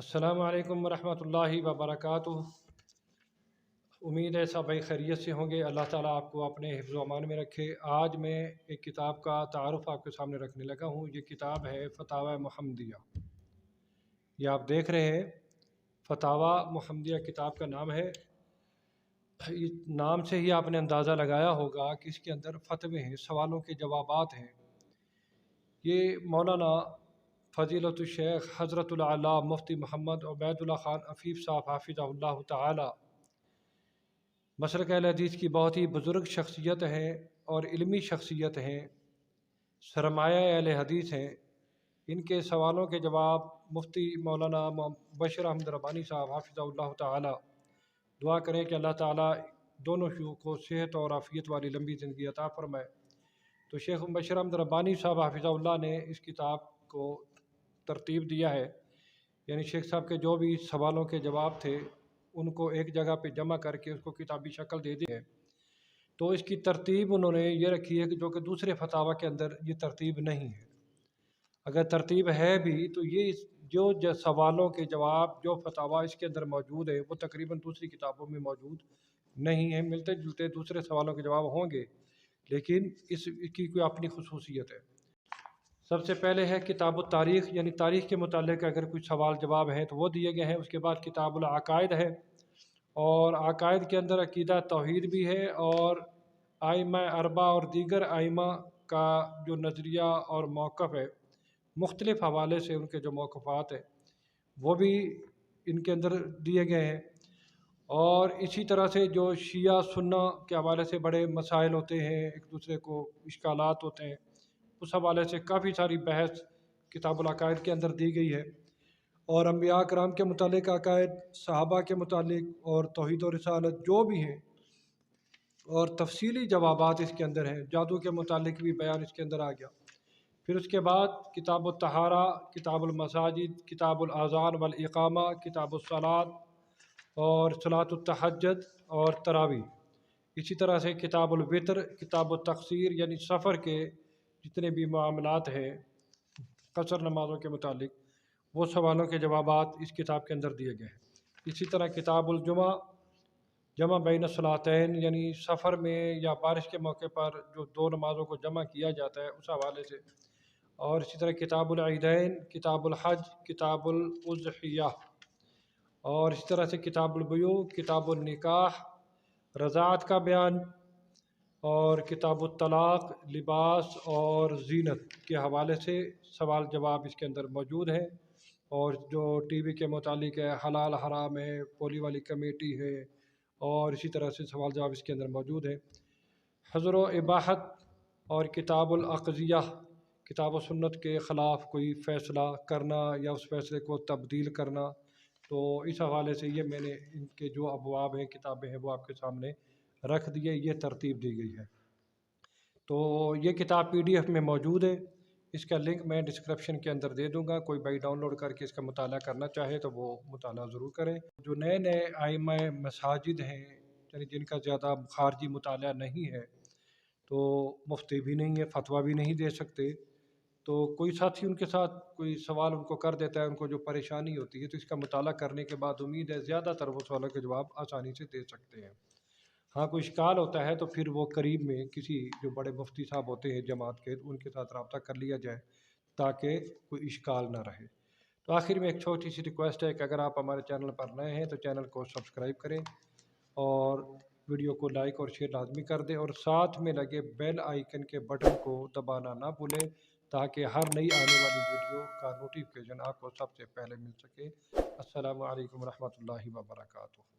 السلام علیکم ورحمۃ اللہ وبرکاتہ۔ امید ہے سب بھائی خیریت سے ہوں گے۔ اللہ تعالیٰ آپ کو اپنے حفظ و امان میں رکھے۔ آج میں ایک کتاب کا تعارف آپ کے سامنے رکھنے لگا ہوں۔ یہ کتاب ہے فتاوی محمدیہ۔ یہ آپ دیکھ رہے ہیں فتاوی محمدیہ کتاب کا نام ہے۔ اس نام سے ہی آپ نے اندازہ لگایا ہوگا کہ اس کے اندر فتوے ہیں، سوالوں کے جوابات ہیں۔ یہ مولانا فضیلت الشیخ حضرت العلیٰ مفتی محمد عبید اللہ خان عفیف صاحب حافظہ اللہ تعالی مسلک اہل حدیث کی بہت ہی بزرگ شخصیت ہیں اور علمی شخصیت ہیں، سرمایہ اہل حدیث ہیں۔ ان کے سوالوں کے جواب مفتی مولانا بشیر احمد ربانی صاحب حافظہ اللہ تعالی، دعا کریں کہ اللہ تعالیٰ دونوں شیوخ کو صحت اور عافیت والی لمبی زندگی عطا فرمائے۔ تو شیخ بشیر احمد ربانی صاحب حافظہ اللہ نے اس کتاب کو ترتیب دیا ہے، یعنی شیخ صاحب کے جو بھی سوالوں کے جواب تھے ان کو ایک جگہ پہ جمع کر کے اس کو کتابی شکل دے دی ہے۔ تو اس کی ترتیب انہوں نے یہ رکھی ہے کہ جو کہ دوسرے فتاوی کے اندر یہ ترتیب نہیں ہے۔ اگر ترتیب ہے بھی تو یہ جو سوالوں کے جواب جو فتاوی اس کے اندر موجود ہے وہ تقریباً دوسری کتابوں میں موجود نہیں ہیں، ملتے جلتے دوسرے سوالوں کے جواب ہوں گے، لیکن اس کی کوئی اپنی خصوصیت ہے۔ سب سے پہلے ہے کتاب التاریخ، یعنی تاریخ کے متعلق اگر کچھ سوال جواب ہیں تو وہ دیے گئے ہیں۔ اس کے بعد کتاب العقائد ہے، اور عقائد کے اندر عقیدہ توحید بھی ہے، اور ائمہ اربعہ اور دیگر ائمہ کا جو نظریہ اور موقف ہے، مختلف حوالے سے ان کے جو موقفات ہیں وہ بھی ان کے اندر دیے گئے ہیں۔ اور اسی طرح سے جو شیعہ سنہ کے حوالے سے بڑے مسائل ہوتے ہیں، ایک دوسرے کو اشکالات ہوتے ہیں، اس حوالے سے کافی ساری بحث کتاب العقائد کے اندر دی گئی ہے۔ اور انبیاء کرام کے متعلق عقائد، صحابہ کے متعلق اور توحید و رسالت جو بھی ہیں، اور تفصیلی جوابات اس کے اندر ہیں۔ جادو کے متعلق بھی بیان اس کے اندر آ گیا۔ پھر اس کے بعد کتاب الطہارہ، کتاب المساجد، کتاب الاذان والاقامہ، کتاب الصلاۃ اور صلاۃ التہجد اور تراویح۔ اسی طرح سے کتاب الوتر، کتاب التقصیر، یعنی سفر کے جتنے بھی معاملات ہیں قصر نمازوں کے متعلق، وہ سوالوں کے جوابات اس کتاب کے اندر دیے گئے ہیں۔ اسی طرح کتاب الجمعہ، جمع بین الصلاتین، یعنی سفر میں یا بارش کے موقع پر جو دو نمازوں کو جمع کیا جاتا ہے اس حوالے سے۔ اور اسی طرح کتاب العیدین، کتاب الحج، کتاب الاضحیہ، اور اسی طرح سے کتاب البیوع، کتاب النکاح، رضاعت کا بیان، اور کتاب الطلاق، لباس اور زینت کے حوالے سے سوال جواب اس کے اندر موجود ہیں۔ اور جو ٹی وی کے متعلق ہے، حلال حرام ہے، پولی والی کمیٹی ہے، اور اسی طرح سے سوال جواب اس کے اندر موجود ہے۔ حظر و اباحت اور کتاب الاقضیہ، کتاب و سنت کے خلاف کوئی فیصلہ کرنا یا اس فیصلے کو تبدیل کرنا۔ تو اس حوالے سے یہ میں نے ان کے جو ابواب ہیں، کتابیں ہیں، وہ آپ کے سامنے رکھ دیے، یہ ترتیب دی گئی ہے۔ تو یہ کتاب PDF میں موجود ہے، اس کا لنک میں ڈسکرپشن کے اندر دے دوں گا۔ کوئی بھائی ڈاؤن لوڈ کر کے اس کا مطالعہ کرنا چاہے تو وہ مطالعہ ضرور کریں۔ جو نئے نئے ائمہ مساجد ہیں، یعنی جن کا زیادہ خارجی مطالعہ نہیں ہے، تو مفتی بھی نہیں ہے، فتویٰ بھی نہیں دے سکتے، تو کوئی ساتھی ان کے ساتھ کوئی سوال ان کو کر دیتا ہے، ان کو جو پریشانی ہوتی ہے، تو اس کا مطالعہ کرنے کے بعد امید ہے زیادہ تر وہ سوالوں کے جواب آسانی سے دے سکتے ہیں۔ ہاں کوئی اشکال ہوتا ہے تو پھر وہ قریب میں کسی جو بڑے مفتی صاحب ہوتے ہیں جماعت کے، ان کے ساتھ رابطہ کر لیا جائے تاکہ کوئی اشکال نہ رہے۔ تو آخر میں ایک چھوٹی سی ریکویسٹ ہے کہ اگر آپ ہمارے چینل پر نئے ہیں تو چینل کو سبسکرائب کریں، اور ویڈیو کو لائک اور شیئر لازمی کر دیں، اور ساتھ میں لگے بیل آئیکن کے بٹن کو دبانا نہ بھولیں تاکہ ہر نئی آنے والی ویڈیو کا نوٹیفیکیشن آپ کو سب سے پہلے مل سکے۔ السلام علیکم ورحمۃ اللہ وبرکاتہ۔